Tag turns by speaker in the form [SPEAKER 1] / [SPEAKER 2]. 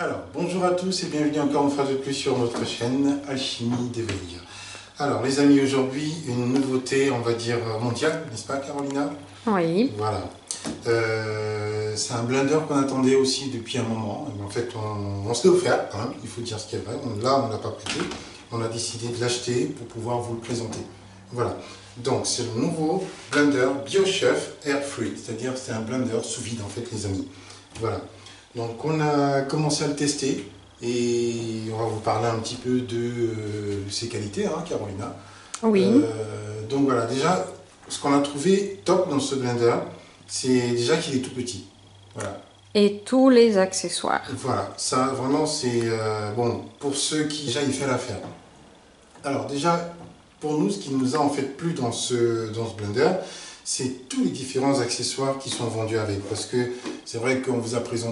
[SPEAKER 1] Alors, bonjour à tous et bienvenue encore une fois de plus sur notre chaîne Alchimie Devenir. Alors, les amis, aujourd'hui, une nouveauté, on va dire, mondiale, n'est-ce pas, Carolina?
[SPEAKER 2] Oui.
[SPEAKER 1] Voilà. C'est un blender qu'on attendait aussi depuis un moment. En fait, on se l'est offert, hein, il faut dire ce qui est vrai. Là, on ne l'a pas prêté. On a décidé de l'acheter pour pouvoir vous le présenter. Voilà. Donc, c'est le nouveau blender BioChef Air Free, c'est-à-dire c'est un blender sous vide, en fait, les amis. Voilà. Donc, on a commencé à le tester et on va vous parler un petit peu de ses qualités, hein, Carolina.
[SPEAKER 2] Oui.
[SPEAKER 1] Donc, voilà, déjà, ce qu'on a trouvé top dans ce blender, c'est déjà qu'il est tout petit. Voilà.
[SPEAKER 2] Et tous les accessoires.
[SPEAKER 1] Voilà, ça vraiment c'est bon pour ceux qui déjà y fait l'affaire. Alors déjà, pour nous, ce qui nous a en fait plu dans ce blender, c'est tous les différents accessoires qui sont vendus avec. Parce que c'est vrai qu'on vous a présenté